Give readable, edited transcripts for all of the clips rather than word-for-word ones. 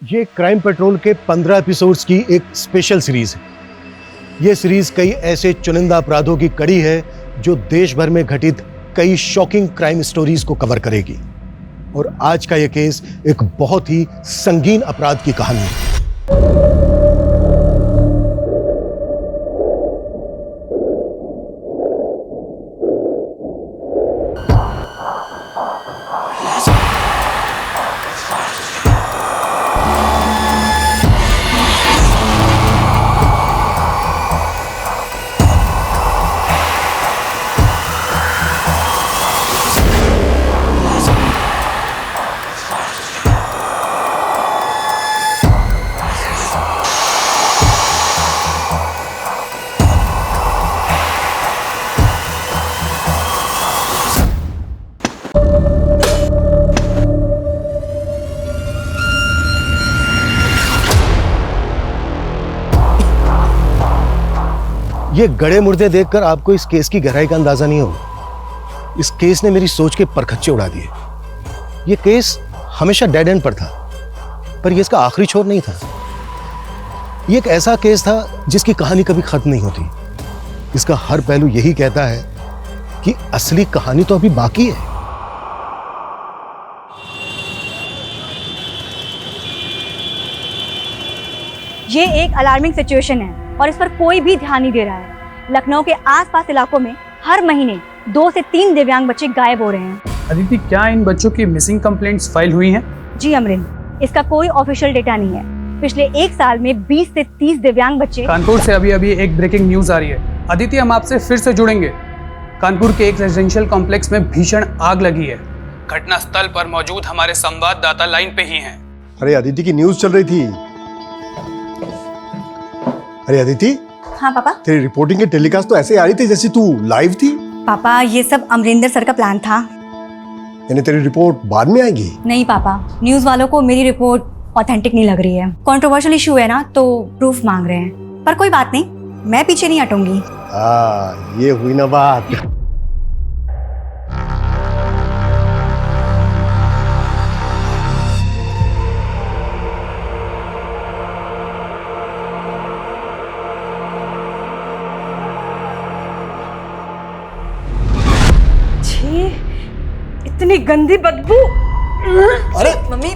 ये crime petrol के 15 episodes की एक स्पेशल सीरीज है। ये सीरीज कई ऐसे चुनिंदा अपराधों की कड़ी है जो देश भर में घटित कई शॉकिंग क्राइम स्टोरीज को कवर करेगी। और आज का ये केस एक बहुत ही संगीन अपराध की कहानी है। ये गड़े मुर्दे देखकर आपको इस केस की गहराई का अंदाजा नहीं होगा। इस केस ने मेरी सोच के परखच्चे उड़ा दिए। ये केस हमेशा डेड एंड पर था, पर ये इसका आखिरी छोर नहीं था। ये एक ऐसा केस था जिसकी कहानी कभी खत्म नहीं होती। इसका हर पहलू यही कहता है कि असली कहानी तो अभी बाकी है। ये एक अलार्मिंग सिचुएशन है और इस पर कोई भी ध्यान नहीं दे रहा है। लखनऊ के आसपास इलाकों में हर महीने 2 से 3 दिव्यांग बच्चे गायब हो रहे हैं। अदिति, क्या इन बच्चों की मिसिंग कंप्लेंट्स फाइल हुई हैं? जी अमरिंदर, इसका कोई ऑफिशियल डेटा नहीं है। पिछले 1 साल में 20 से 30 दिव्यांग बच्चे। कानपुर से अभी एक ब्रेकिंग न्यूज आ रही है। अदिति, हम आपसे फिर से जुड़ेंगे। कानपुर के एक रेजिडेंशियल कॉम्प्लेक्स में भीषण आग लगी है। घटना स्थल पर मौजूद हमारे संवाददाता लाइन पे ही हैं। अरे अदिति की न्यूज चल रही थी। अरे अदिति। हाँ पापा। तेरी रिपोर्टिंग की टेलीकास्ट तो ऐसे आ रही थी जैसे तू लाइव थी। पापा, ये सब अमरिंदर सर का प्लान था। यानी तेरी रिपोर्ट बाद में आएगी? नहीं पापा, न्यूज वालों को मेरी रिपोर्ट ऑथेंटिक नहीं लग रही है। कंट्रोवर्शियल इशू है ना, तो प्रूफ मांग रहे हैं। पर कोई बात नहीं, मैं पीछे नहीं हटूंगी। ये हुई ना बात। इतनी गंदी बदबू। अरे मम्मी,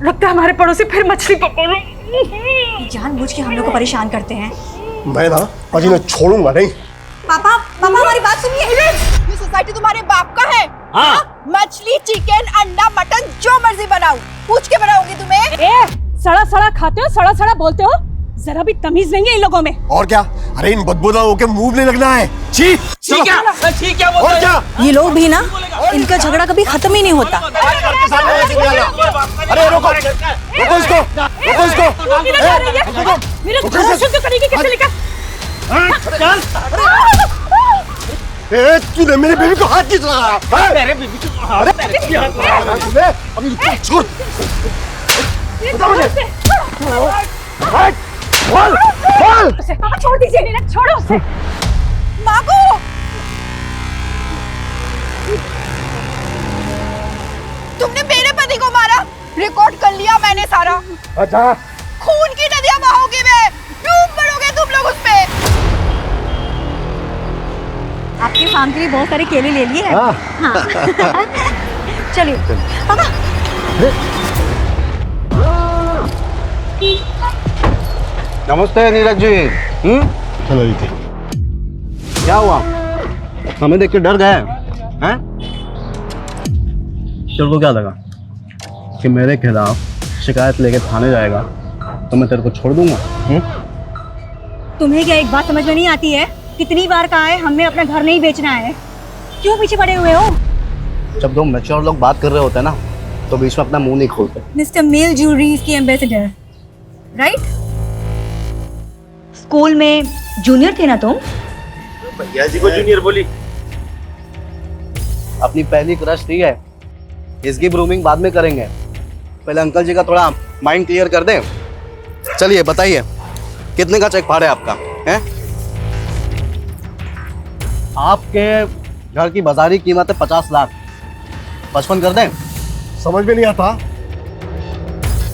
लगता है हमारे पड़ोसी फिर मछली पकड़ रहे। जानबूझ के हम लोग को परेशान करते हैं। मैं ना आज इन्हें छोड़ूंगा नहीं। पापा हमारी बात सुनिए। ये सोसाइटी तुम्हारे बाप का है? हाँ? मछली, चिकन, अंडा, मटन जो मर्जी बनाओ, पूछ के बनाओगी तुम्हें। सड़ा सड़ा खाते हो, सड़ा सड़ा बोलते हो, जरा भी तमीज नहीं है इन लोगों में। और क्या? अरे इन बदबूदारों के मुंह नहीं लगना है। छी क्या और क्या? ये लोग भी ना, इनका झगड़ा कभी खत्म ही नहीं होता। अरे रोको इसको। मेरे घर शुद्ध करेगी कैसे लेकर? तूने मेरी बेबी को हाथ किस लगाया? मेरे बीबी को अभी छोड़। पापा छोड़ दीजिए, नीरज छोड़ो उसे। मागो, तुमने मेरे पति को मारा। रिकॉर्ड कर लिया मैंने सारा। अच्छा, खून की नदियां बहाओगे, मैं डूब मरोगे तुम लोग उस पे। आपके फार्म के लिए बहुत सारे केले ले लिए हैं। हाँ। चलिए पापा। नमस्ते नीरज जी। चलो रीति। क्या हुआ? हमें देख के डर गए हैं? तेरे को क्या लगा कि मेरे खिलाफ शिकायत लेके थाने जाएगा तो मैं तेरे को छोड़ दूंगा? तुम्हें क्या एक बात समझ में नहीं आती है? कितनी बार कहा है हमें अपना घर नहीं बेचना है, क्यों पीछे पड़े हुए हो? जब दो मैच्योर लोग बात कर रहे होते हैं ना, तो बीच में अपना मुंह नहीं खोलते। मिस्टर मेल ज्वेलरीज के एम्बेसडर, राइट? स्कूल में जूनियर थे ना तुम? भैया जी को जूनियर बोली। अपनी पहली क्रश थी है, इसकी ग्रूमिंग बाद में करेंगे। पहले अंकल जी का थोड़ा माइंड क्लियर कर दें। चलिए बताइए, कितने का चेक फाड़े आपका है? आपके घर की बाजारी कीमत है 50 लाख। 55 कर दें? समझ में नहीं आता।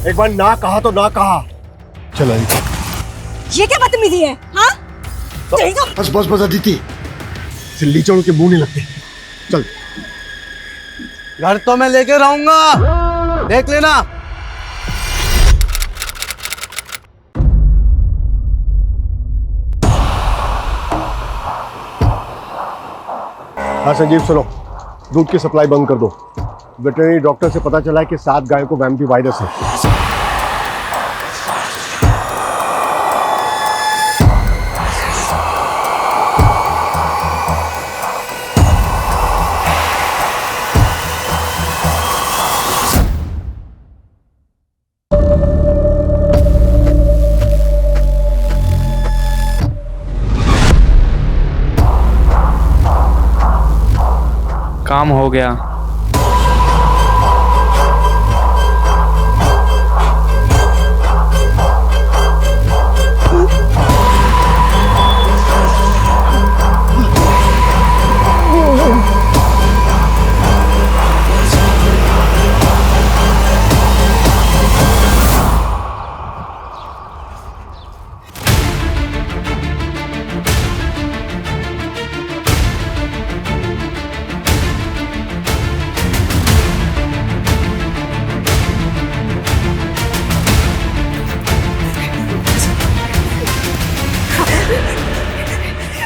एक बार ना कहा तो ना कहा। चलो ये क्या बदतमीजी है? हाँ बस बस बस अदिति, सिल्ली चढ़ के मुंह नहीं लगते। चल घर तो मैं लेके रहूंगा, देख लेना। हाँ संजीव सुनो, दूध की सप्लाई बंद कर दो। वेटरनरी डॉक्टर से पता चला है कि 7 गायों को वैम्पी वायरस है। काम हो गया।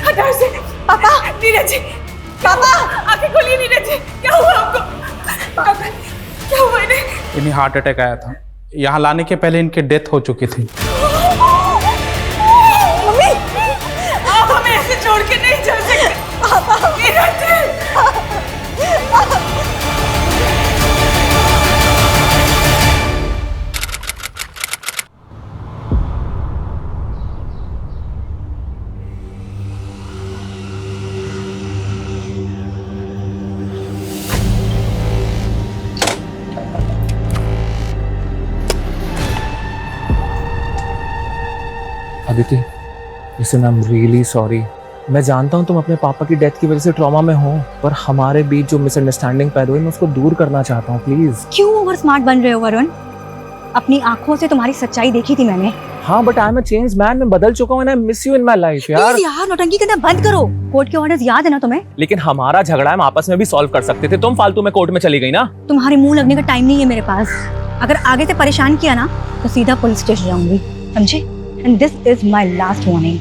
हटाओ से। पापा, नीरज जी, पापा आंखें खोलिए। नीरज जी, क्या हुआ आपको? पापा, क्या हुआ इन्हें? इन्हें हार्ट अटैक आया था। यहाँ लाने के पहले इनकी डेथ हो चुकी थी। मम्मी, आप हमें ऐसे छोड़ के नहीं जा सकते। पापा, Neeraj ji. Aditi, listen, I am really sorry. मैं जानता हूँ तुम अपने पापा की डेथ की वजह से ट्रॉमा में हो, पर हमारे बीच जो मिसअंडरस्टैंडिंग पैदा हुई मैं उसको दूर करना चाहता हूँ, प्लीज। क्यों ओवर स्मार्ट बन रहे हो वरुण? अपनी आंखों से तुम्हारी सच्चाई देखी थी मैंने। हाँ, but I am a changed man. मैं बदल चुका हूँ। I miss you in my life यार। प्लीज यार, नौटंकी करना बंद करो। कोर्ट के ऑर्डर्स याद है ना तुम्हें? लेकिन हमारा झगड़ा हम आपस में भी सॉल्व कर सकते थे। तुम फालतू में कोर्ट में चली गई ना। तुम्हारे मुंह लगने का टाइम नहीं है मेरे पास। अगर आगे से परेशान किया ना तो सीधा पुलिस स्टेशन जाऊंगी, समझे? And this is my last warning.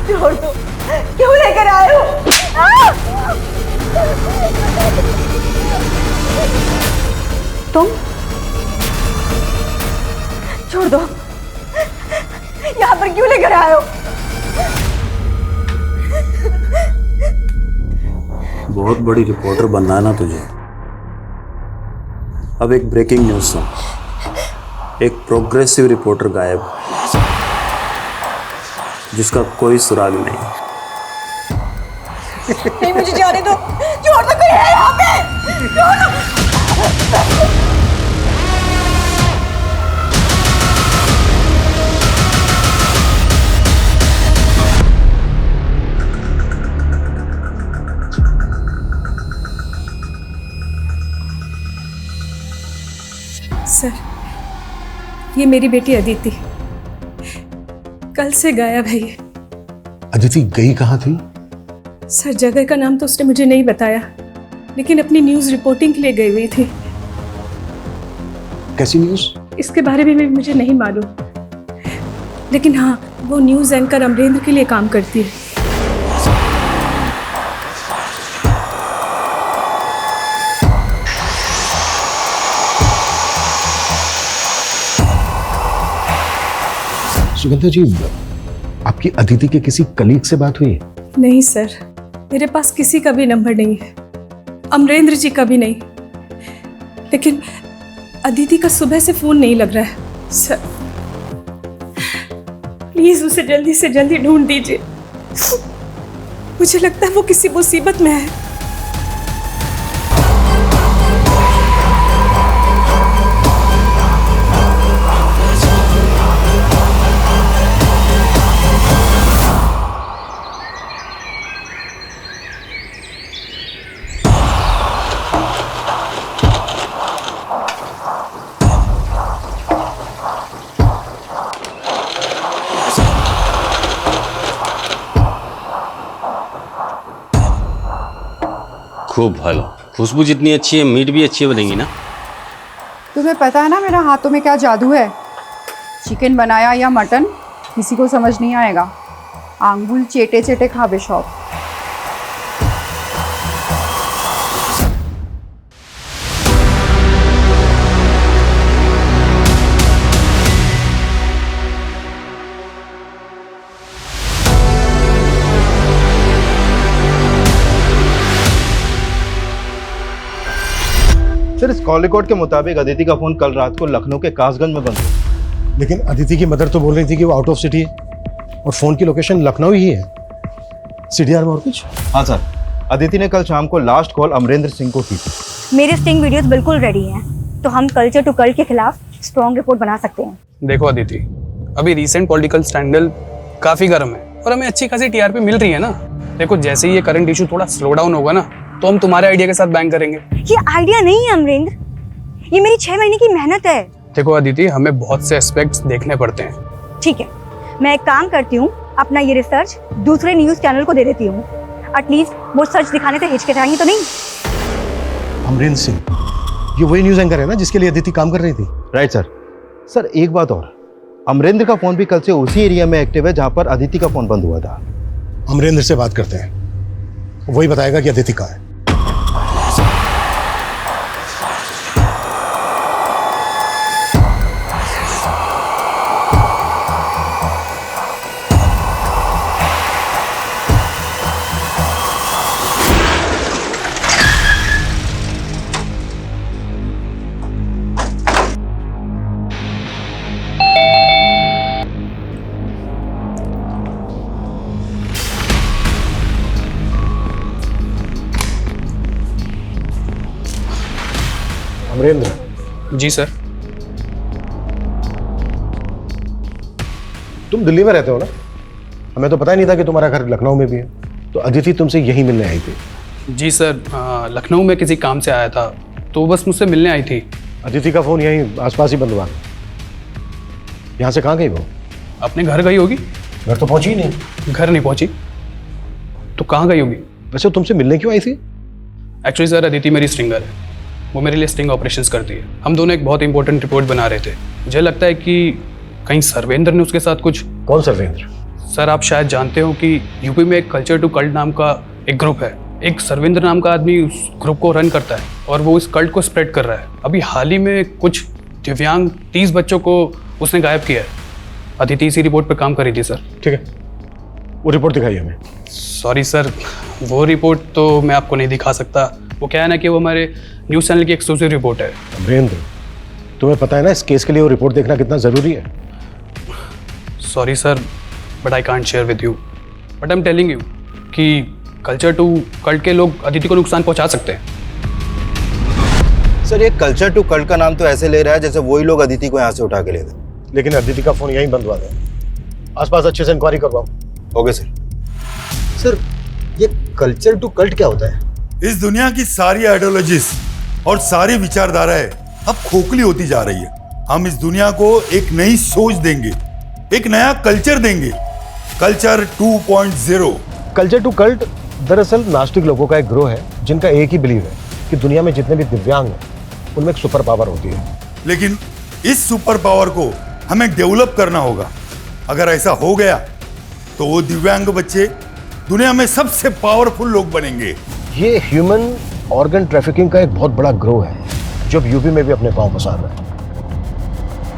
छोड़ दो, क्यों लेकर आए हो? तुम छोड़ दो, यहाँ पर क्यों लेकर आए हो? बहुत बड़ी रिपोर्टर बनना है ना तुझे। अब एक ब्रेकिंग न्यूज़ सुन। एक प्रोग्रेसिव रिपोर्टर गायब, जिसका कोई सुराग नहीं। नहीं, मुझे जाने दो। छोड़ दो, कोई है यहाँ पे। छोड़ दो। सर, ये मेरी बेटी अदिति। कल से गायब है ये। अदिति गई कहाँ थी? सर जगह का नाम तो उसने मुझे नहीं बताया, लेकिन अपनी न्यूज़ रिपोर्टिंग के लिए गई हुई थी। कैसी न्यूज़? इसके बारे में भी मुझे नहीं मालूम, लेकिन हाँ, वो न्यूज़ एंकर अमरेंद्र के लिए काम करती है। सुगंधा जी, आपकी अदिति के किसी कलीग से बात हुई है? नहीं सर, मेरे पास किसी का भी नंबर नहीं है, अमरेंद्र जी का भी नहीं। लेकिन अदिति का सुबह से फोन नहीं लग रहा है। सर प्लीज उसे जल्दी से जल्दी ढूंढ दीजिए। मुझे लगता है वो किसी मुसीबत में है। खूब भालो, खुशबू जितनी अच्छी है मीट भी अच्छी बनेगी ना। तुम्हें पता है ना मेरा हाथों में क्या जादू है? चिकन बनाया या मटन किसी को समझ नहीं आएगा। आंगुल चेटे चेटे खाबे शौक। सर, इस कॉल रिकॉर्ड के मुताबिक अदिति का फोन कल रात को लखनऊ के कासगंज में बंद हुआ। लेकिन अदिति की मदर तो बोल रही थी कि वो आउट ऑफ सिटी है और फोन की लोकेशन लखनऊ ही है। सीडीआर में और कुछ? हाँ सर, अदिति ने कल शाम को लास्ट कॉल अमरेंद्र सिंह को की थी। मेरे स्टिंग वीडियोस बिल्कुल रेडी हैं, तो हम कल्चर टू कल्ट के खिलाफ स्ट्रॉन्ग रिपोर्ट बना सकते हैं। देखो अदिति, अभी रीसेंट पॉलिटिकल स्कैंडल काफ़ी गर्म है और हमें अच्छी खासी टीआरपी मिल रही है ना। देखो जैसे ही ये करंट इशू थोड़ा स्लो डाउन होगा ना, तो हम तुम्हारे आइडिया के साथ बैंक करेंगे। ये आइडिया नहीं है अमरेंद्र, ये मेरी 6 महीने की मेहनत है। देखो अदिति, हमें बहुत से एस्पेक्ट्स देखने पड़ते हैं। ठीक है, मैं एक काम करती हूँ, अपना ये रिसर्च दूसरे न्यूज चैनल को दे देती हूँ। एटलीस्ट वो सर्च दिखाने से हिचकिचाएंगे तो नहीं। अमरेंद्र सिंह, ये वही न्यूज एंकर है ना जिसके लिए अदिति काम कर रही थी? Right sir. सर एक बात और, अमरेंद्र का फोन भी कल से उसी एरिया में एक्टिव है जहां पर अदिति का फोन बंद हुआ था। अमरेंद्र से बात करते हैं, वही बताएगा कि अदिति कहाँ है। अमरेंद्र जी सर। तुम दिल्ली में रहते हो ना? हमें तो पता ही नहीं था कि तुम्हारा घर लखनऊ में भी है। तो अदिति तुमसे यही मिलने आई थी? जी सर, लखनऊ में किसी काम से आया था, तो बस मुझसे मिलने आई थी। अदिति का फोन यहीं आसपास ही बंद हुआ। यहाँ से कहाँ गई वो? अपने घर गई होगी। घर तो पहुंची ही नहीं। घर नहीं पहुंची तो कहाँ गई होगी? वैसे तुमसे मिलने क्यों आई थी? एक्चुअली सर, अदिति मेरी स्ट्रिंगर है, वो मेरे लिए स्टिंग ऑपरेशंस करती है। हम दोनों एक बहुत इंपॉर्टेंट रिपोर्ट बना रहे थे। मुझे लगता है कि कहीं सर्वेंद्र ने उसके साथ कुछ। कौन सर्वेंद्र? सर आप शायद जानते हो कि यूपी में एक कल्चर टू कल्ट नाम का एक ग्रुप है। एक सर्वेंद्र नाम का आदमी उस ग्रुप को रन करता है और वो इस कल्ट को स्प्रेड कर रहा है। अभी हाल ही में कुछ दिव्यांग 30 बच्चों को उसने गायब किया है। अदिति इसी रिपोर्ट पर काम कर रही थी सर। ठीक है, वो रिपोर्ट दिखाई हमें। सॉरी सर, वो रिपोर्ट तो मैं आपको नहीं दिखा सकता। वो क्या है ना कि वो हमारे न्यूज़ चैनल की एक्सक्लूसिव रिपोर्ट है। अमरेंद्र, तुम्हें पता है ना इस केस के लिए वो रिपोर्ट देखना कितना ज़रूरी है? Sorry sir, but I can't share with you, but I am telling you कि कल्चर टू कल्ट के लोग अदिति को नुकसान पहुंचा सकते हैं। सर, ये कल्चर टू कल्ट का नाम तो ऐसे ले रहा है जैसे वही लोग अदिति को यहाँ से उठा के ले गए। लेकिन अदिति का फोन यहीं बंद हुआ था। आसपास अच्छे से इंक्वायरी करवाओ। Okay sir. सर, ये कल्चर टू कल्ट क्या होता है? इस दुनिया की सारी आइडियोलॉजीज और सारी विचारधाराएं अब खोखली होती जा रही है। हम इस दुनिया को एक नई सोच देंगे एक नया कल्चर देंगे, कल्चर 2.0। कल्चर टू कल्ट दरअसल नास्तिक लोगों का एक ग्रोह है जिनका एक ही बिलीव है कि दुनिया में जितने भी दिव्यांग हैं उनमें एक सुपर पावर होती है। लेकिन इस सुपर पावर को हमें डेवलप करना होगा। अगर ऐसा हो गया तो वो दिव्यांग बच्चे दुनिया में सबसे पावरफुल लोग बनेंगे। ये ह्यूमन ऑर्गन ट्रैफिकिंग का एक बहुत बड़ा ग्रोह है जो अब यूपी में भी अपने पांव पसार रहा है।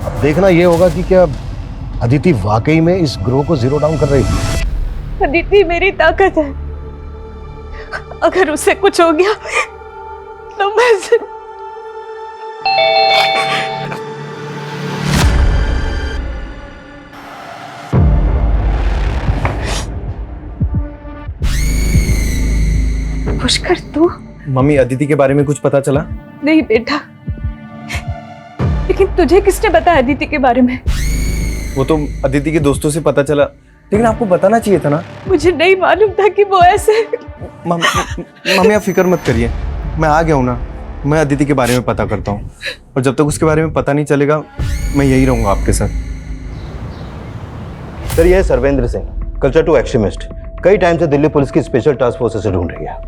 अब देखना ये होगा कि क्या अदिति वाकई में इस ग्रोह को जीरो डाउन कर रही है। अदिति मेरी ताकत है, अगर उससे कुछ हो गया तो मैं पुष्कर तू? मम्मी अदिति के बारे में कुछ पता चला? नहीं बेटा, लेकिन तुझे किसने बताया अदिति के बारे में? वो तो अदिति के दोस्तों से पता चला, लेकिन आपको बताना चाहिए था ना। मुझे नहीं मालूम था कि वो ऐसे। मम्मी आप फिक्र मत करिए, मैं आ गया हूँ ना, मैं अदिति के बारे में पता करता हूँ और जब तक उसके बारे में पता नहीं चलेगा मैं यही रहूंगा आपके साथ। सर यह है Sarvendra Singh, culture to extremist. कई टाइम से दिल्ली पुलिस की स्पेशल टास्क फोर्स से ढूंढ रही है।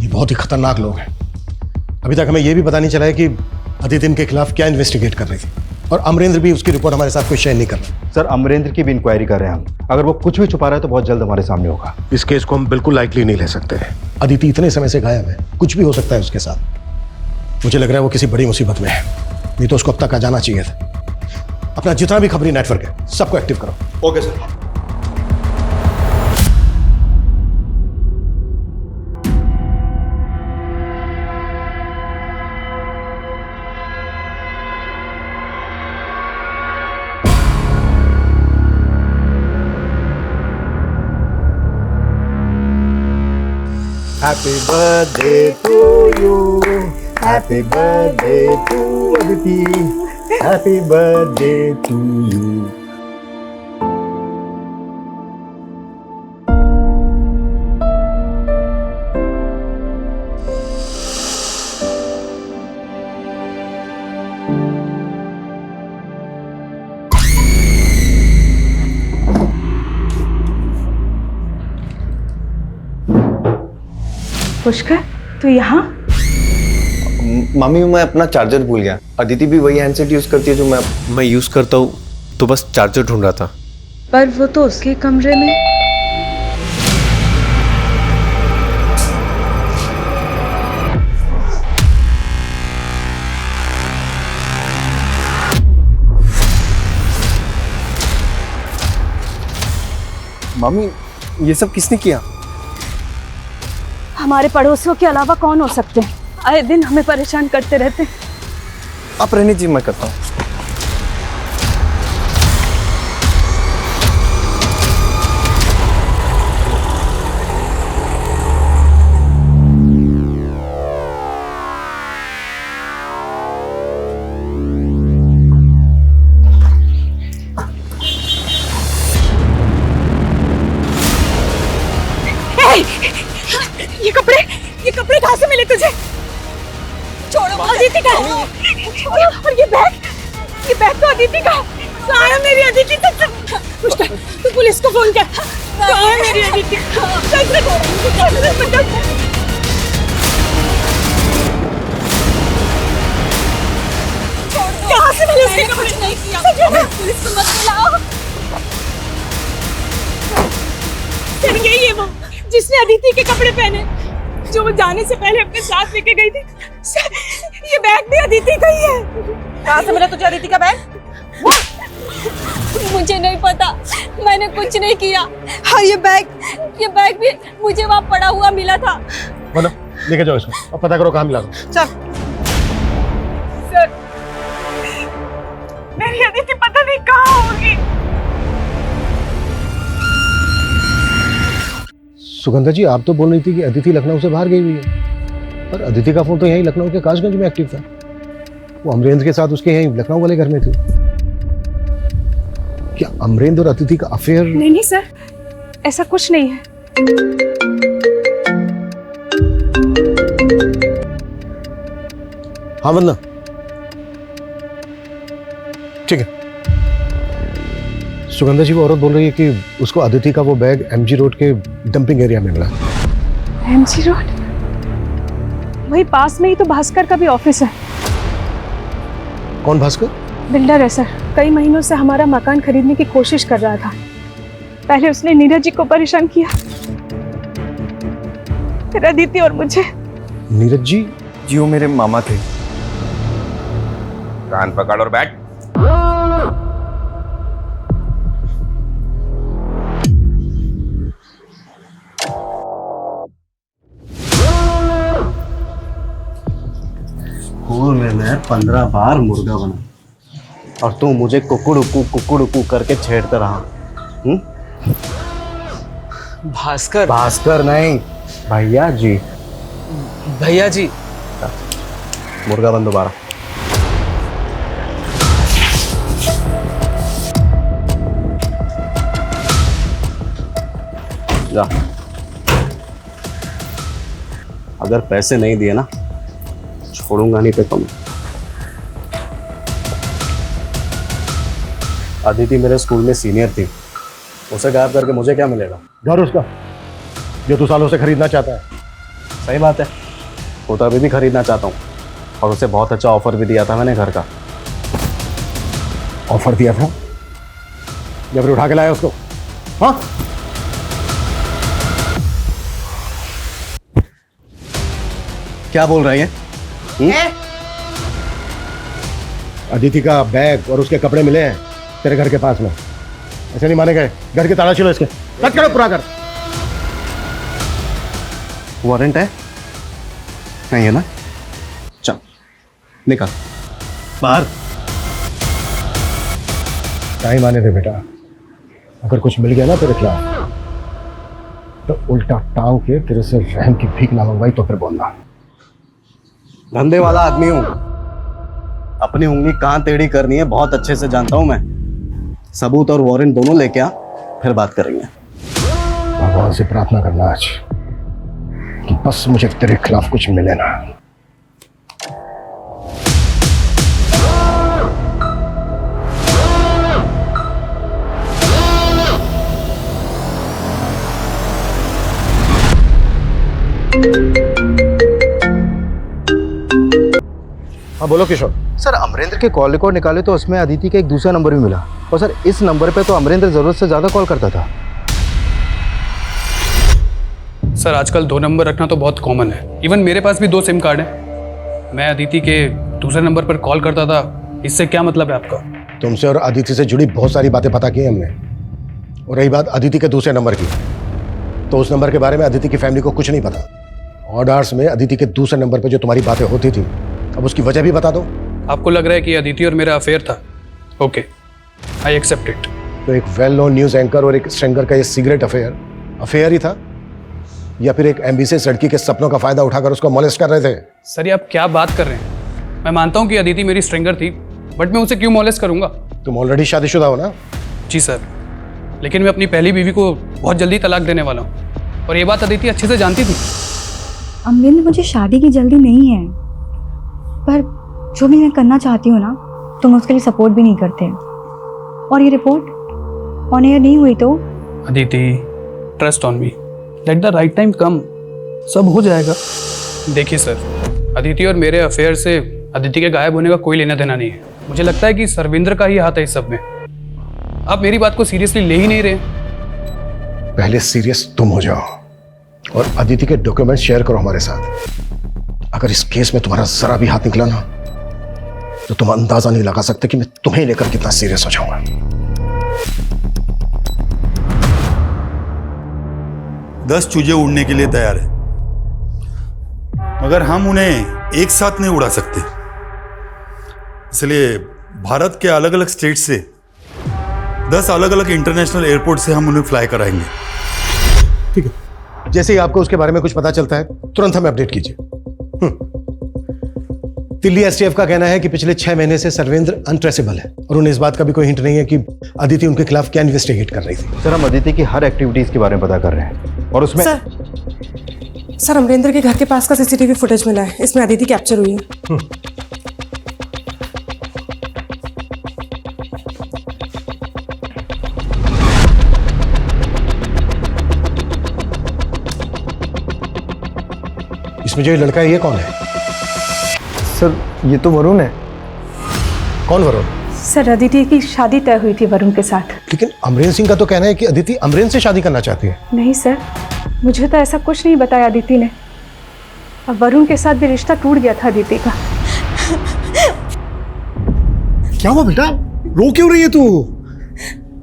ये बहुत ही खतरनाक लोग हैं। अभी तक हमें यह भी पता नहीं चला है कि अदिति इनके खिलाफ क्या इन्वेस्टिगेट कर रही थी, और अमरेंद्र भी उसकी रिपोर्ट हमारे साथ कोई शेयर नहीं कर रहा। सर अमरेंद्र की भी इंक्वायरी कर रहे हैं हम, अगर वो कुछ भी छुपा रहा है तो बहुत जल्द हमारे सामने होगा। इस केस को हम बिल्कुल लाइटली नहीं ले सकते। अदिति इतने समय से गायब है, कुछ भी हो सकता है उसके साथ। मुझे लग रहा है वो किसी बड़ी मुसीबत में है, नहीं तो उसको अब तक आ जाना चाहिए था। अपना जितना भी खबरी नेटवर्क है सबको एक्टिव करो। Okay sir. Happy birthday to you, happy birthday to Aditi, happy birthday to you. Pushkar तू यहाँ? मम्मी मैं अपना चार्जर भूल गया। अदिति भी वही हैंडसेट यूज करती है जो मैं यूज करता हूँ, तो बस चार्जर ढूंढ रहा था। पर वो तो उसके कमरे में। मम्मी ये सब किसने किया? हमारे पड़ोसियों के अलावा कौन हो सकते हैं? आए दिन हमें परेशान करते रहते हैं। आप रहने जी, मैं करता हूँ। ये कपड़े कहाँ से मिले तुझे? छोड़ो, अदिति का है। और ये बैग तो अदिति का। कहाँ है मेरी अदिति? पुष्कर तू पुलिस को फोन कर। कहाँ है मेरी अदिति? कहाँ से मिले उसके कपड़े? नहीं किया, पुलिस को मत बुलाओ। फिर यही है वो जिसने अदिति के कपड़े पहने, जो वो जाने से पहले अपने साथ लेके गई थी। ये बैग भी अदिति का ही है। कहाँ से मिला तुझे अदिति का बैग? मुझे नहीं पता, मैंने कुछ नहीं किया। हाँ ये बैग भी मुझे वहाँ पड़ा हुआ मिला था। बोलो लेके जाओ इसको और पता करो कहाँ मिला। चल सर, मेरी अदिति पता नहीं कहाँ होगी। सुगंधा जी आप तो बोल रही थी कि अदिति लखनऊ से बाहर गई हुई है, पर अदिति का फोन तो यहीं लखनऊ के कासगंज में एक्टिव था। वो अमरेंद्र के साथ उसके यहीं लखनऊ वाले घर में थी। क्या अमरेंद्र और अदिति का अफेयर? नहीं सर, ऐसा कुछ नहीं है। हाँ वंदना, ठीक है सुगंधा जी, वो औरत बोल रही है कि उसको अदिति का वो बैग एमजी रोड के डंपिंग एरिया में मिला। MG road? वही पास में ही तो भास्कर का भी ऑफिस है। कौन भास्कर? बिल्डर है सर, कई महीनों से हमारा मकान खरीदने की कोशिश कर रहा था। पहले उसने नीरज जी को परेशान किया, फिर अदिति और मुझे। नीरज जी? जी वो मेरे मामा थे। कान पकड़ और बैठ। स्कूल में मैं 15 बार मुर्गा बना और तू मुझे कुकुड़ करके छेड़ता रहा। भास्कर। भास्कर नहीं, भैया जी। भैया जी। मुर्गा बन दोबारा। जा। अगर पैसे नहीं दिए ना, छोड़ूंगा नहीं पे तुम। अदिति मेरे स्कूल में सीनियर थी, उसे गायब करके मुझे क्या मिलेगा? घर उसका जो तू सालों से खरीदना चाहता है। सही बात है, वो तो अभी भी खरीदना चाहता हूँ और उसे बहुत अच्छा ऑफर भी दिया था मैंने घर का। ऑफर दिया था या फिर उठा के लाया उसको? हाँ, क्या बोल रही है? अदिति का बैग और उसके कपड़े मिले हैं तेरे घर के पास में। ऐसे नहीं माने गए, घर की तलाशी लो इसके। कट करो, पूरा कर। वारंट है? नहीं है ना? चल निकल बाहर। टाइम आने दे बेटा, अगर कुछ मिल गया ना तेरे खिलाफ तो उल्टा टांग के तेरे से रहम की भीख ना मंगवाई तो फिर बोलना। धंधे वाला आदमी हूं, अपनी उंगली कहां टेढ़ी करनी है बहुत अच्छे से जानता हूं मैं। सबूत और वारंट दोनों लेके आ, फिर बात करेंगे। भगवान से प्रार्थना करना आज कि बस मुझे तेरे खिलाफ कुछ मिले ना। हाँ बोलो किशोर। सर अमरेंद्र के कॉल रिकॉर्ड निकाले तो उसमें अदिति का एक दूसरा नंबर भी मिला, और सर इस नंबर पे तो अमरेंद्र जरूरत से ज्यादा कॉल करता था। सर आजकल 2 नंबर रखना तो बहुत कॉमन है। इवन मेरे पास भी 2 सिम कार्ड हैं। मैं अदिति के दूसरे नंबर पर कॉल करता था। इससे क्या मतलब है आपका? तुमसे और अदिति से जुड़ी बहुत सारी बातें पता की हमने। और रही बात अदिति के दूसरे नंबर की, तो उस नंबर के बारे में अदिति की फैमिली को कुछ नहीं पता। ऑड आवर्स में अदिति के दूसरे नंबर पर जो तुम्हारी बातें होती थी, अब उसकी वजह भी बता दो। आपको लग रहा है कि अदिति और मेरा अफेयर था? Okay, I accept it. तो एक वेल नोन न्यूज एंकर और एक स्ट्रेंगर का ये सीक्रेट अफेयर ही था, या फिर एक एम्बिशियस लड़की के सपनों का फायदा उठाकर उसको मोलेस्ट कर रहे थे? सर ये आप क्या बात कर रहे हैं? मैं मानता हूँ कि अदिति मेरी स्ट्रेंगर थी, बट मैं उसे क्यों मोलेस्ट करूंगा? तुम ऑलरेडी शादीशुदा हो ना? जी सर, लेकिन मैं अपनी पहली बीवी को बहुत जल्दी तलाक देने वाला हूँ, और ये बात अदिति अच्छे से जानती थी। अमरिंदर, मुझे शादी की जल्दी नहीं है, पर जो भी मैं करना चाहती हूँ ना, तुम उसके लिए सपोर्ट भी नहीं करते। और ये रिपोर्ट ऑन एयर नहीं हुई तो? Aditi, trust on me, let the right time come, सब हो जाएगा। देखिए सर, अदिति और मेरे अफेयर से अदिति के गायब होने का कोई लेना देना नहीं है। मुझे लगता है कि सरविंद्र का ही हाथ है इस सब में। आप मेरी बात को सीरियसली ले ही नहीं रहे। पहले सीरियस तुम हो जाओ और अदिति के डॉक्यूमेंट शेयर करो हमारे साथ। अगर इस केस में तुम्हारा जरा भी हाथ निकला ना, तो तुम अंदाजा नहीं लगा सकते कि मैं तुम्हें लेकर कितना सीरियस हो जाऊंगा। 10 चूजे उड़ने के लिए तैयार है, मगर हम उन्हें एक साथ नहीं उड़ा सकते। इसलिए भारत के अलग अलग स्टेट से 10 अलग अलग इंटरनेशनल एयरपोर्ट से हम उन्हें फ्लाई कराएंगे। ठीक है, जैसे ही आपको उसके बारे में कुछ पता चलता है तुरंत हमें अपडेट कीजिए। दिल्ली एसटीएफ का कहना है कि पिछले 6 महीने से सरविंद्र अनट्रेसेबल है, और उन्हें इस बात का भी कोई हिंट नहीं है कि अदिति उनके खिलाफ क्या इन्वेस्टिगेट कर रही थी। सर हम अदिति की हर एक्टिविटीज के बारे में पता कर रहे हैं, और उसमें सर अमरेंद्र के घर के पास का सीसीटीवी फुटेज मिला है, इसमें अदिति कैप्चर हुई है। इसमें जो ये लड़का है ये कौन है? सर ये तो वरुण है। कौन वरुण? सर अदिति की शादी तय हुई थी वरुण के साथ। लेकिन अमरेंद्र सिंह का तो कहना है कि अदिति अमरेंद्र से शादी करना चाहती है। नहीं सर, मुझे तो ऐसा कुछ नहीं बताया अदिति ने। अब वरुण के साथ भी रिश्ता टूट गया था अदिति का। क्या हुआ बेटा, रो क्यों रही है तू?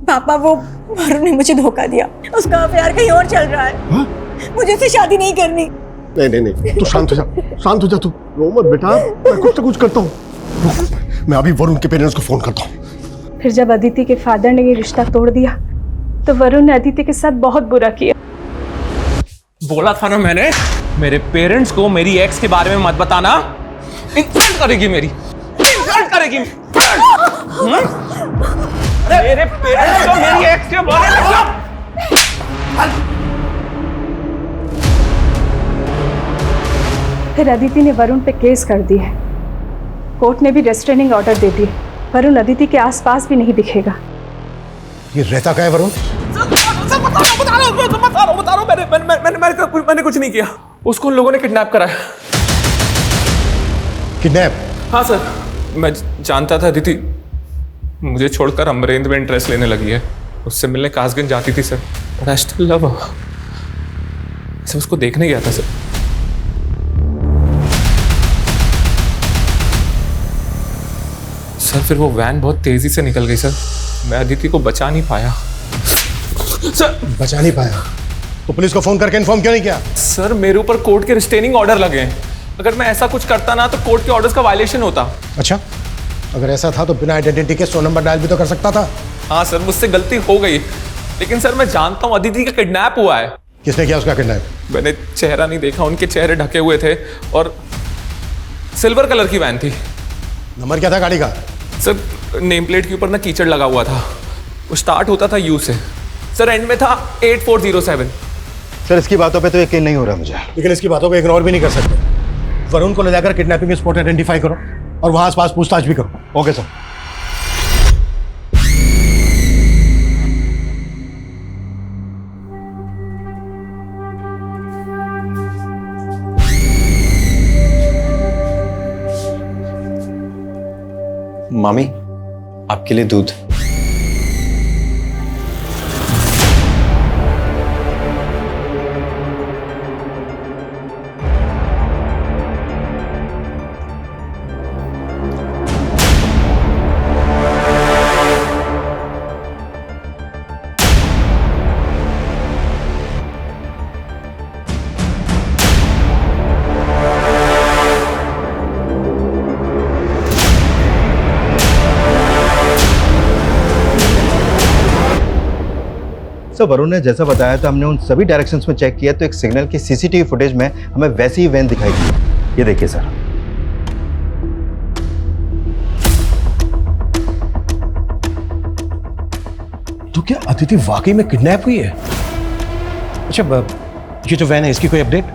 पापा वो वरुण ने मुझे धोखा दिया, उसका प्यार कहीं और चल रहा है। हाँ? मुझे उससे शादी नहीं करनी। नहीं, तू शांत हो जा तू, रो मत बेटा, मैं कुछ ना कुछ करता हूँ। मैं अभी वरुण के पेरेंट्स को फोन करता हूँ। फिर जब अदिति के फादर ने ये रिश्ता तोड़ दिया तो वरुण ने अदिति के साथ बहुत बुरा किया। बोला था ना मैंने, मेरे पेरेंट्स को मेरी एक्स के बारे में मत बताना, इंसल्ट करेगी मेरी, इंसल्ट करेगी। मेरे पेरेंट्स को मेरी एक्स के बारे में फिर अदिति ने वरुण पे केस कर दी है। कोर्ट ने भी रेस्ट्रेनिंग ऑर्डर दे दिए। वरुण अदिति के आसपास भी नहीं दिखेगा। ये रहता क्या है वरुण? बता रहा हूँ, मैंने कुछ नहीं किया। उसको उन लोगों ने किडनैप कराया। किडनैप? हाँ सर, मैं जानता था अदिति मुझे छोड़कर अमरेंद्र में इंटरेस्ट लेने लगी है। उससे मिलने कासगंज जाती थी sir, but I still love her. Sir उसको देखने गया था सर। सर फिर वो वैन बहुत तेजी से निकल गई सर, मैं अदिति को बचा नहीं पाया। सर बचा नहीं पाया तो पुलिस को फोन करके इन्फॉर्म क्यों नहीं किया? सर मेरे ऊपर कोर्ट के रिस्ट्रेनिंग ऑर्डर लगे हैं। अगर मैं ऐसा कुछ करता ना तो कोर्ट के ऑर्डर्स का वायलेशन होता। अच्छा, अगर ऐसा था तो बिना आइडेंटिटी के 100 नंबर डायल भी तो कर सकता था। हाँ सर, मुझसे गलती हो गई, लेकिन सर मैं जानता हूँ अदिति का किडनैप हुआ है। किसने किया उसका किडनैप? मैंने चेहरा नहीं देखा, उनके चेहरे ढके हुए थे और सिल्वर कलर की वैन थी। नंबर क्या था गाड़ी का? सर नेम प्लेट के ऊपर ना कीचड़ लगा हुआ था। वो स्टार्ट होता था यू से, सर एंड में था 8407। सर इसकी बातों पे तो यकीन नहीं हो रहा मुझे। लेकिन इसकी बातों को इग्नोर भी नहीं कर सकते। वरुण को ले जाकर किडनैपिंग स्पॉट आइडेंटिफाई करो और वहां आसपास पूछताछ भी करो। Okay sir. मामी, आपके लिए दूध। सर वरुण ने जैसा बताया था, हमने उन सभी डायरेक्शंस में चेक किया तो एक सिग्नल की सीसीटीवी फुटेज में हमें वैसी ही वैन दिखाई दी। ये देखिए सर। तो क्या अदिति वाकई में किडनैप हुई है? अच्छा, ये जो वैन है इसकी कोई अपडेट?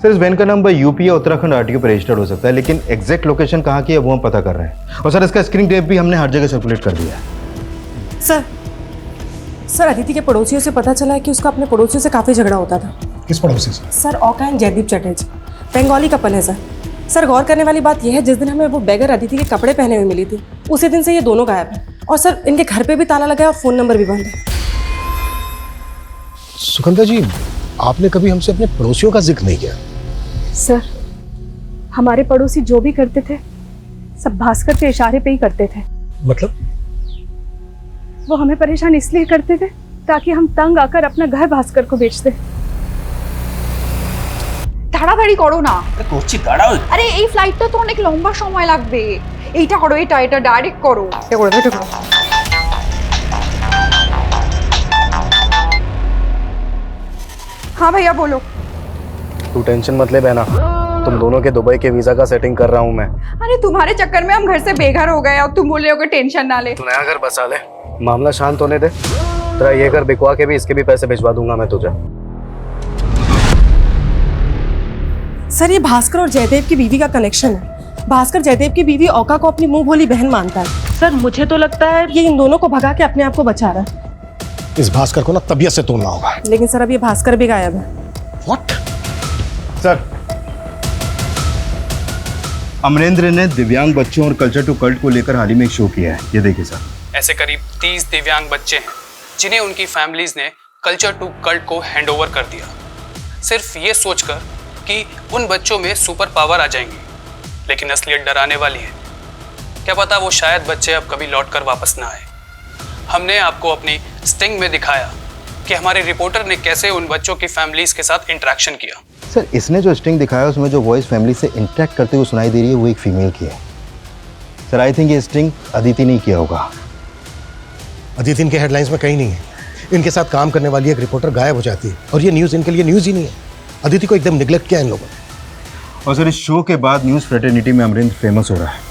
सर इस वैन का नंबर यूपी या उत्तराखंड आरटीओ पर रजिस्टर्ड हो सकता है, लेकिन एग्जैक्ट लोकेशन कहाँ की है वो हम पता कर रहे हैं। और सर इसका स्क्रीन टेप भी हमने हर जगह सर्कुलेट कर दिया है। सर अदिति के पड़ोसियों से पता चला है कि उसका अपने पड़ोसियों से काफ़ी झगड़ा होता था। किस पड़ोसी से? सर औका एंड जयदीप चटर्जी, बंगाली कपल है सर। सर गौर करने वाली बात यह है, जिस दिन हमें वो बैगर अदिति के कपड़े पहने हुए मिली थी, उसी दिन से ये दोनों गायब हैं। और सर इनके घर पे भी ताला लगा है और फ़ोन नंबर भी बंद है। सुगंधा जी, आपने कभी हमसे अपने पड़ोसियों का जिक्र नहीं किया। सर हमारे पड़ोसी जो भी करते थे सब भास्कर के इशारे पे ही करते थे। मतलब? वो हमें परेशान इसलिए करते थे ताकि हम तंग आकर अपना घर भास्कर को बेच दे। তাড়াতাড়ি করো না। করছি, দাঁড়াও। আরে এই ফ্লাইটটা তো অনেক লম্বা সময় লাগবে। এইটা করো, এটা ডাইরেক্ট করো। এটা করো। हाँ भैया बोलो। तू टेंशन मत ले बहना, तुम दोनों के दुबई के वीजा का सेटिंग कर रहा हूँ मैं। अरे तुम्हारे चक्कर में हम घर से बेघर हो गए और तुम बोल रहे हो कि टेंशन ना ले। तू नया घर बसा ले, मामला शांत होने दे। तेरा ये घर बिकवा के भी इसके भी पैसे भिजवा दूंगा मैं तुझे। सर ये भास्कर और जयदेव की बीवी का कनेक्शन है। भास्कर जयदेव की बीवी औका को अपनी मुंह भोली बहन मानता है। सर मुझे तो लगता है ये इन दोनों को भगा के अपने आप को बचा रहा है। इस भास्कर को ना तबीयत से तोड़ना होगा। लेकिन सर अब ये भास्कर भी गायब है। What? सर अमरेंद्र ने दिव्यांग बच्चों और कल्चर टू कल्ट को लेकर हाल ही में एक शो किया है, ये देखिए सर। ऐसे करीब 30 दिव्यांग बच्चे हैं जिन्हें उनकी फैमिलीज ने कल्चर टू कल्ट को हैंडओवर कर दिया, सिर्फ ये सोचकर कि उन बच्चों में सुपर पावर आ जाएंगी। लेकिन असलियत डराने वाली है। क्या पता वो शायद बच्चे अब कभी लौट कर वापस ना आए। हमने आपको अपनी स्टिंग में दिखाया कि हमारे रिपोर्टर ने कैसे उन बच्चों की फैमिलीज के साथ इंटरेक्शन किया। सर इसने जो स्टिंग दिखाया उसमें जो वॉइस फैमिली से इंटरेक्ट करते हुए सुनाई दे रही है वो एक फीमेल की है। सर आई थिंक ये स्टिंग अदिति ने किया होगा। अदिति इनके हेडलाइंस में कहीं नहीं है। इनके साथ काम करने वाली एक रिपोर्टर गायब हो जाती है और ये न्यूज़ इनके लिए न्यूज़ ही नहीं है। अदिति को एकदम निगलेक्ट किया इन लोगों ने। और सर इस शो के बाद न्यूज़ फ्रेटर्निटी में अमरेंद्र फेमस हो रहा है।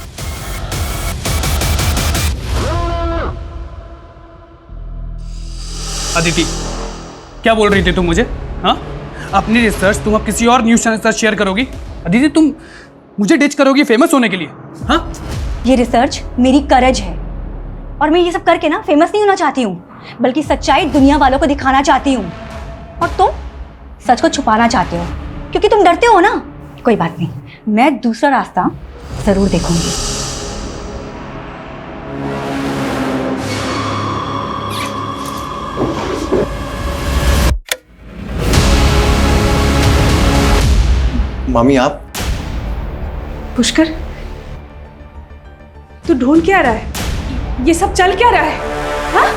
अदिति, क्या बोल रही थी तुम मुझे? हाँ, अपनी रिसर्च तुम अब किसी और न्यूज़ चैनल के साथ शेयर करोगी? अदिति, तुम मुझे डिच करोगी फेमस होने के लिए? हाँ, ये रिसर्च मेरी करज है और मैं ये सब करके ना फेमस नहीं होना चाहती हूँ, बल्कि सच्चाई दुनिया वालों को दिखाना चाहती हूँ। और तुम सच को छुपाना चाहते हो क्योंकि तुम डरते हो ना। कोई बात नहीं, मैं दूसरा रास्ता जरूर देखूंगी। मामी आप? पुष्कर, तू ढूंढ क्या रहा है? ये सब चल क्या रहा है? हाँ?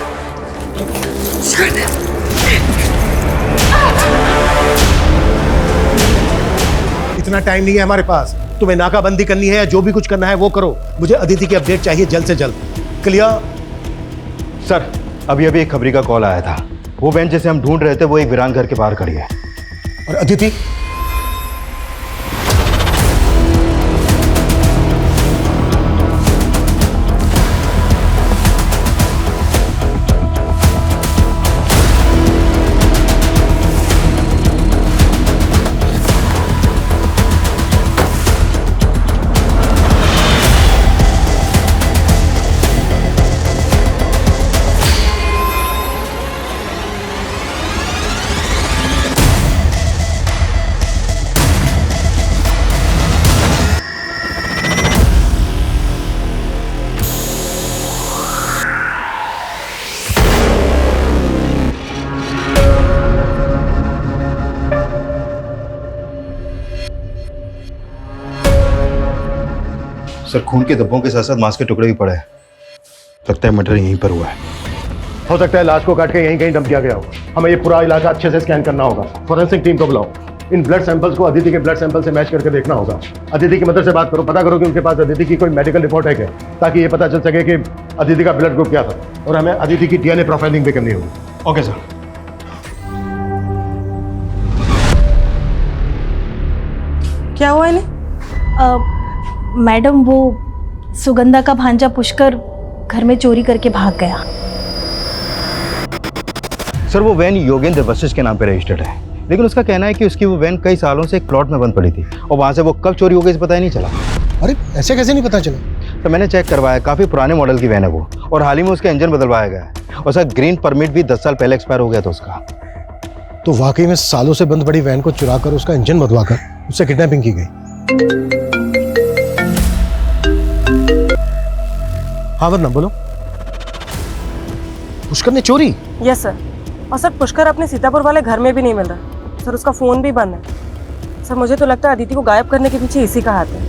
इतना टाइम नहीं है हमारे पास। तुम्हें नाकाबंदी करनी है या जो भी कुछ करना है वो करो। मुझे अदिति की अपडेट चाहिए जल्द से जल्द। क्लियर? सर अभी एक खबरी का कॉल आया था। वो वैन जैसे हम ढूंढ रहे थे वो एक वीरान घर के बाहर खड़ी है। और अदिति? सर खून के धब्बों के साथ साथ मांस के टुकड़े भी पड़े हैं। लगता है मर्डर यहीं पर हुआ है। हो सकता है लाश को काट के यहीं कहीं डंप किया गया हो। हमें ये पूरा इलाका अच्छे से स्कैन करना होगा। फॉरेंसिक टीम को बुलाओ। इन ब्लड सैंपल्स को अदिति के ब्लड सैंपल से मैच करके देखना होगा। अदिति की मदर से बात करो, पता करो कि उनके पास अदिति की कोई मेडिकल रिपोर्ट है क्या, ताकि ये पता चल सके कि अदिति का ब्लड ग्रुप क्या था। और हमें अदिति की डीएनए प्रोफाइलिंग भी करनी होगी। Okay sir. क्या हुआ इन्हें? मैडम वो सुगंधा का भांजा पुष्कर घर में चोरी करके भाग गया। सर वो वैन योगेंद्र वशिष्ठ के नाम पे रजिस्टर्ड है, लेकिन उसका कहना है कि उसकी वो वैन कई सालों से एक प्लॉट में बंद पड़ी थी और वहां से वो कब चोरी हो गई पता ही नहीं चला। अरे ऐसे कैसे नहीं पता चला? तो मैंने चेक करवाया, काफी पुराने मॉडल की वैन है वो और हाल ही में उसका इंजन बदलवाया गया है। और सर ग्रीन परमिट भी 10 साल पहले एक्सपायर हो गया था उसका। तो वाकई में सालों से बंद पड़ी वैन को चुरा कर उसका इंजन बदलवाकर उससे किडनैपिंग की गई। हाँ वरना बोलो। पुष्कर ने चोरी? Yes sir. और सर पुष्कर अपने सीतापुर वाले घर में भी नहीं मिल रहा सर। उसका फोन भी बंद है सर। मुझे तो लगता है अदिति को गायब करने के पीछे इसी का हाथ है।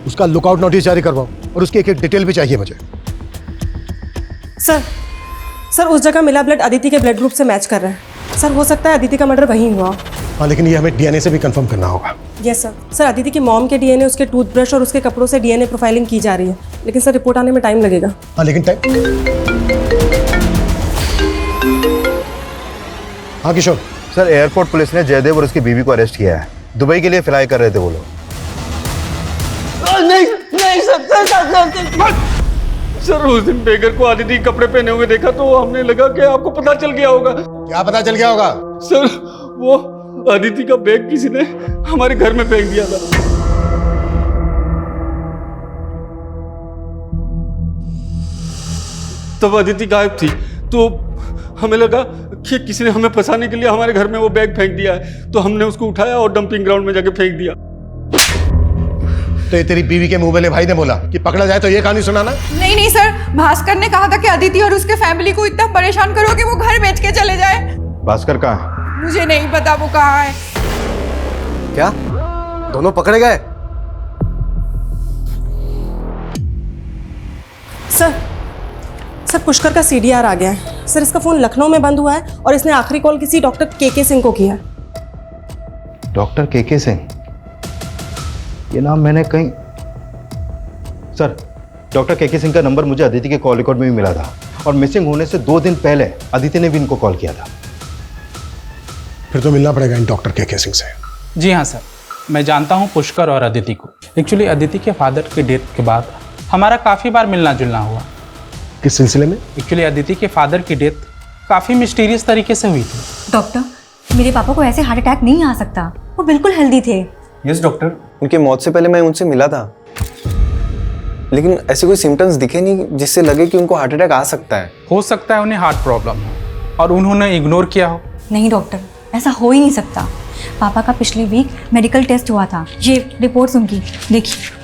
उसका लुकआउट नोटिस जारी करवाओ और उसकी एक डिटेल भी चाहिए मुझे। सर उस जगह मिला ब्लड अदिति के ब्लड ग्रुप से मैच कर रहा है सर। हो सकता है अदिति का मर्डर वहीं हुआ। हाँ लेकिन ये हमें डीएनए से भी कंफर्म करना होगा। Yes sir. सर अदिति की मॉम के डीएनए, उसके टूथब्रश और उसके कपड़ों से डीएनए प्रोफाइलिंग की जा रही है, लेकिन सर रिपोर्ट आने में टाइम लगेगा। हाँ लेकिन टाइम। हाँ किशोर। सर एयरपोर्ट पुलिस ने जयदेव और उसकी बीवी को अरेस्ट किया है। दुबई के लिए फ्लाई कर रहे थे वो लोग। नहीं सर उस दिन बेगर को अदिति कपड़े पहने हुए देखा तो हमने लगा कि आपको पता चल गया होगा। क्या पता चल गया होगा? सर वो अदिति का बैग किसी ने हमारे घर में फेंक दिया था। तब अदिति गायब थी तो हमें लगा कि किसी ने हमें फंसाने के लिए हमारे घर में वो बैग फेंक दिया है, तो हमने उसको उठाया और डंपिंग ग्राउंड में जाके फेंक दिया। तो ये तेरी बीवी के मुंह वाले भाई ने बोला कि पकड़ा जाए तो ये कहानी सुनाना? नहीं नहीं सर, भास्कर ने कहा था कि अदिति और उसके फैमिली को इतना परेशान करो कि वो घर बेच के चले जाए। भास्कर कहाँ है? मुझे नहीं पता वो कहाँ है। क्या दोनों पकड़े गए? सर पुष्कर का CDR आ गया है। सर इसका फोन लखनऊ में बंद हुआ है और इसने आखिरी कॉल किसी डॉक्टर KK सिंह को किया। Doctor KK Singh? ये नाम मैंने कहीं... सर, डॉक्टर KK सिंह का नंबर मुझे अदिति के कॉल रिकॉर्ड में भी मिला था और मिसिंग होने से 2 दिन पहले अदिति ने भी इनको कॉल किया था। फिर तो मिलना पड़ेगा इन डॉक्टर KK सिंह से। जी हाँ सर, मैं जानता हूँ पुष्कर और अदिति को। एक्चुअली अदिति के फादर के डेथ के बाद हमारा काफ़ी बार मिलना जुलना हुआ। किस सिलसिले में? एक्चुअली अदिति के फादर की डेथ काफ़ी मिस्टीरियस तरीके से हुई थी। डॉक्टर, मेरे पापा को ऐसे हार्ट अटैक नहीं आ सकता, वो बिल्कुल हेल्दी थे। यस डॉक्टर, उनकी मौत से पहले मैं उनसे मिला था, लेकिन ऐसे कोई सिम्टम्स दिखे नहीं जिससे लगे कि उनको हार्ट अटैक आ सकता है। हो सकता है उन्हें हार्ट प्रॉब्लम हो और उन्होंने इग्नोर किया हो। नहीं डॉक्टर, ऐसा हो ही नहीं सकता। पापा का पिछले वीक मेडिकल टेस्ट हुआ था, ये रिपोर्ट्स उनकी देखिए।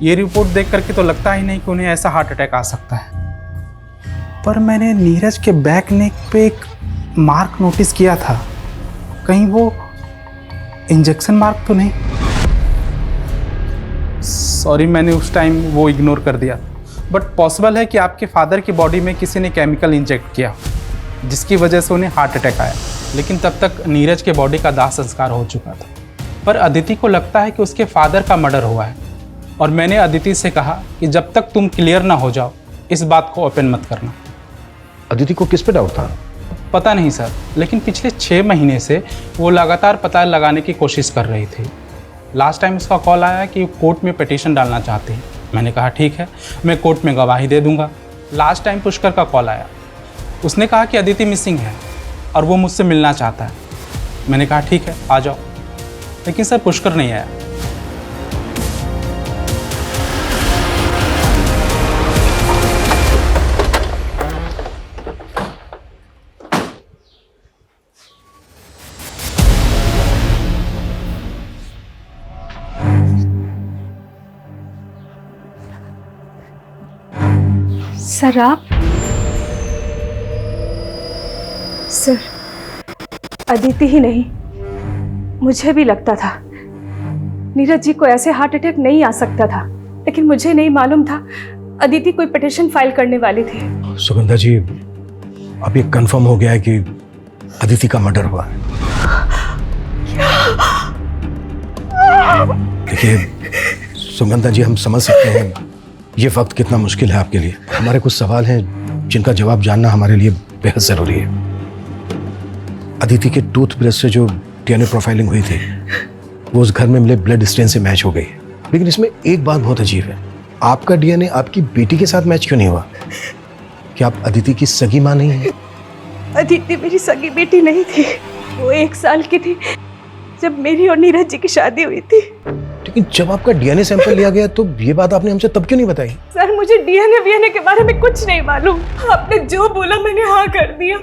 ये रिपोर्ट देख करके तो लगता ही नहीं कि उन्हें ऐसा हार्ट अटैक आ सकता है। पर मैंने नीरज के बैक नेक पे एक मार्क नोटिस किया था, कहीं वो इंजेक्शन मार्क तो नहीं? सॉरी, मैंने उस टाइम वो इग्नोर कर दिया। बट पॉसिबल है कि आपके फादर की बॉडी में किसी ने केमिकल इंजेक्ट किया जिसकी वजह से उन्हें हार्ट अटैक आया, लेकिन तब तक नीरज के बॉडी का दाह संस्कार हो चुका था। पर अदिति को लगता है कि उसके फादर का मर्डर हुआ है और मैंने अदिति से कहा कि जब तक तुम क्लियर ना हो जाओ इस बात को ओपन मत करना। अदिति को किस पे डाउट था? पता नहीं सर, लेकिन पिछले 6 महीने से वो लगातार पता लगाने की कोशिश कर रही थी। लास्ट टाइम उसका कॉल आया कि कोर्ट में पिटीशन डालना चाहती है। मैंने कहा ठीक है, मैं कोर्ट में गवाही दे दूंगा। लास्ट टाइम पुष्कर का कॉल आया, उसने कहा कि अदिति मिसिंग है और वो मुझसे मिलना चाहता है। मैंने कहा ठीक है, आ जाओ, लेकिन सर पुष्कर नहीं आया। सर आप? सर, अदिति ही नहीं, मुझे भी लगता था नीरज जी को ऐसे हार्ट अटैक नहीं आ सकता था, लेकिन मुझे नहीं मालूम था अदिति कोई पिटीशन फाइल करने वाली थी। सुगंधा जी, अब ये कंफर्म हो गया है कि अदिति का मर्डर हुआ है। देखिए सुगंधा जी, हम समझ सकते हैं ये वक्त कितना मुश्किल है आपके लिए। हमारे कुछ सवाल हैं जिनका जवाब जानना हमारे लिए बेहद जरूरी है। अदिति के टूथब्रश से जो DNA प्रोफाइलिंग हुई थी वो उस घर में मिले ब्लड स्टेन से मैच हो गई, लेकिन इसमें एक बात बहुत अजीब है, आपका DNA आपकी बेटी के साथ मैच क्यों नहीं हुआ? क्या आप अदिति की सगी मां नहीं है? अदिति मेरी सगी बेटी नहीं थी, वो 1 साल की थी जब मेरी और नीरज जी की शादी हुई थी। लेकिन जब आपका DNA सैंपल लिया गया तो ये बात आपने हमसे तब क्यों नहीं बताई? सर, मुझे DNA के बारे में कुछ नहीं मालूम, आपने जो बोला मैंने हाँ कर दिया।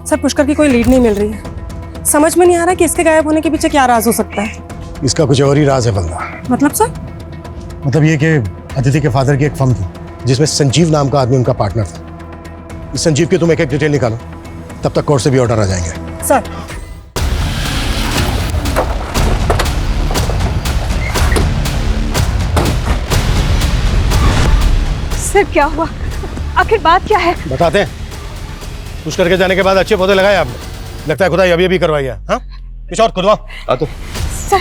सर पुष्कर की कोई लीड नहीं मिल रही है। समझ में नहीं आ रहा कि इसके गायब होने के पीछे क्या राज हो सकता है। इसका कुछ और ही राज है बंदा। मतलब सर? मतलब ये कि अदिति के फादर की एक फर्म थी जिसमें संजीव नाम का आदमी उनका पार्टनर था। इस संजीव की तुम एक एक डिटेल निकालो, तब तक कोर्ट से भी ऑर्डर आ जाएंगे। सर सर क्या हुआ, आखिर बात क्या है? बताते हैं। कुछ करके जाने के बाद अच्छे पौधे लगाए आपने, लगता है खुदाई अभी करवाई है। हाँ, कुछ और खुदवाओ। आ तो सर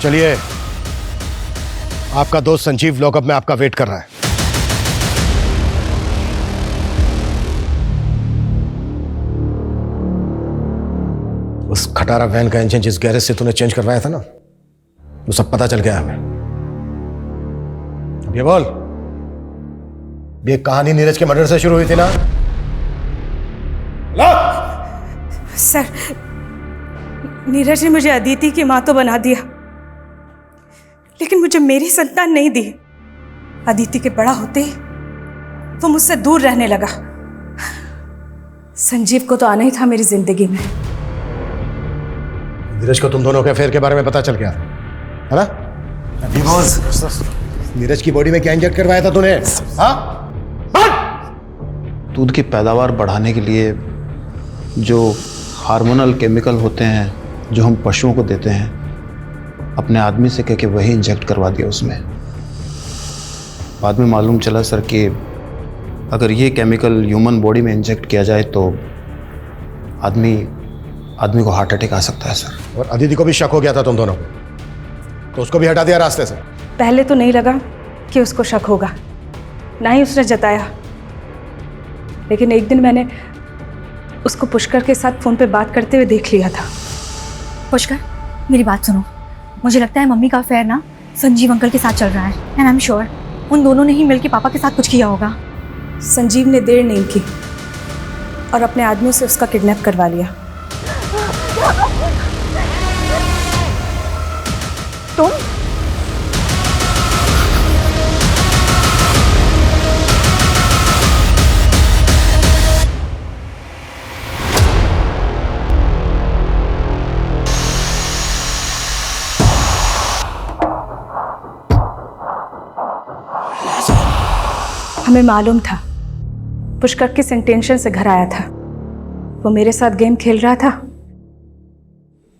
चलिए, आपका दोस्त संजीव लॉकअप में आपका वेट कर रहा है। उस खटारा वैन का इंजन जिस गैरेज से तूने चेंज करवाया था ना, वो सब पता चल गया हमें। ये बोल, ये कहानी नीरज के मर्डर से शुरू हुई थी ना? सर, नीरज ने मुझे अदिति की मां तो बना दिया, लेकिन मुझे मेरी संतान नहीं दी। अदिति के बड़ा होते ही वो मुझसे दूर रहने लगा। संजीव को तो आना ही था मेरी जिंदगी में। नीरज को तुम दोनों के अफेयर के बारे में पता चल गया है ना? नीरज की बॉडी में क्या इंजेक्ट करवाया था तूने? हाँ? दूध की पैदावार बढ़ाने के लिए जो हार्मोनल केमिकल होते हैं जो हम पशुओं को देते हैं, अपने आदमी से कह के वही इंजेक्ट करवा दिया उसमें। बाद में मालूम चला सर कि अगर ये केमिकल ह्यूमन बॉडी में इंजेक्ट किया जाए तो आदमी को हार्ट अटैक आ सकता है सर। और अदिति को भी शक हो गया था तुम दोनों को, तो उसको भी हटा दिया रास्ते से? पहले तो नहीं लगा कि उसको शक होगा, ना ही उसने जताया, लेकिन एक दिन मैंने उसको पुष्कर के साथ फोन पे बात करते हुए देख लिया था। पुष्कर, मेरी बात सुनो। मुझे लगता है मम्मी का अफेयर ना संजीव अंकल के साथ चल रहा है, एंड आई एम श्योर उन दोनों ने ही मिलकर पापा के साथ कुछ किया होगा। संजीव ने देर नहीं की और अपने आदमियों से उसका किडनैप करवा लिया। तुम? हमें मालूम था पुष्कर किस इंटेंशन से घर आया था। वो मेरे साथ गेम खेल रहा था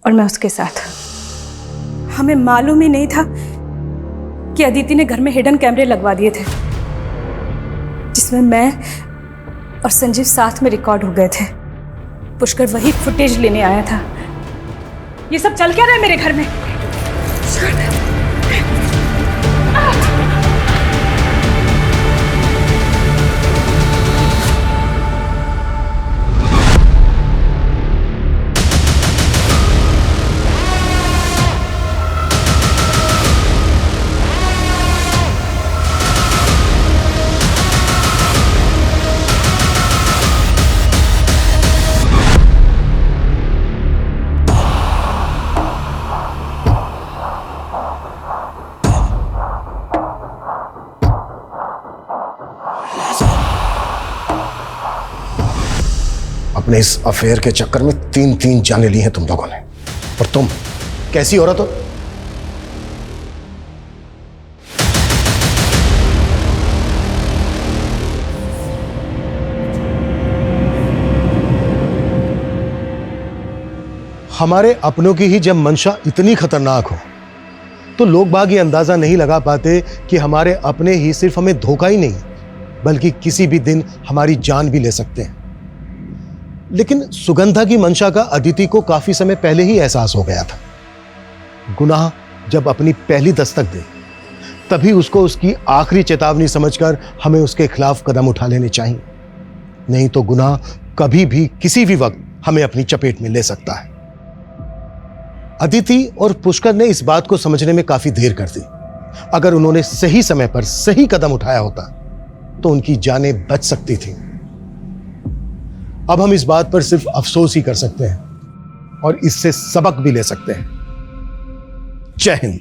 और मैं उसके साथ। हमें मालूम ही नहीं था कि अदिति ने घर में हिडन कैमरे लगवा दिए थे, जिसमें मैं और संजीव साथ में रिकॉर्ड हो गए थे। पुष्कर वही फुटेज लेने आया था। ये सब चल क्या रहा है मेरे घर में? अपने इस अफेयर के चक्कर में 3 जाने ली हैं तुम लोगों ने। और तुम कैसी औरत हो? हमारे अपनों की ही जब मंशा इतनी खतरनाक हो तो लोग बाग ये अंदाजा नहीं लगा पाते कि हमारे अपने ही सिर्फ हमें धोखा ही नहीं बल्कि किसी भी दिन हमारी जान भी ले सकते हैं। लेकिन सुगंधा की मंशा का अदिति को काफी समय पहले ही एहसास हो गया था। गुनाह जब अपनी पहली दस्तक दे तभी उसको उसकी आखिरी चेतावनी समझकर हमें उसके खिलाफ कदम उठा लेने चाहिए, नहीं तो गुनाह कभी भी किसी भी वक्त हमें अपनी चपेट में ले सकता है। अदिति और पुष्कर ने इस बात को समझने में काफी देर कर दी। अगर उन्होंने सही समय पर सही कदम उठाया होता तो उनकी जानें बच सकती थी। अब हम इस बात पर सिर्फ अफसोस ही कर सकते हैं और इससे सबक भी ले सकते हैं। जय हिंद।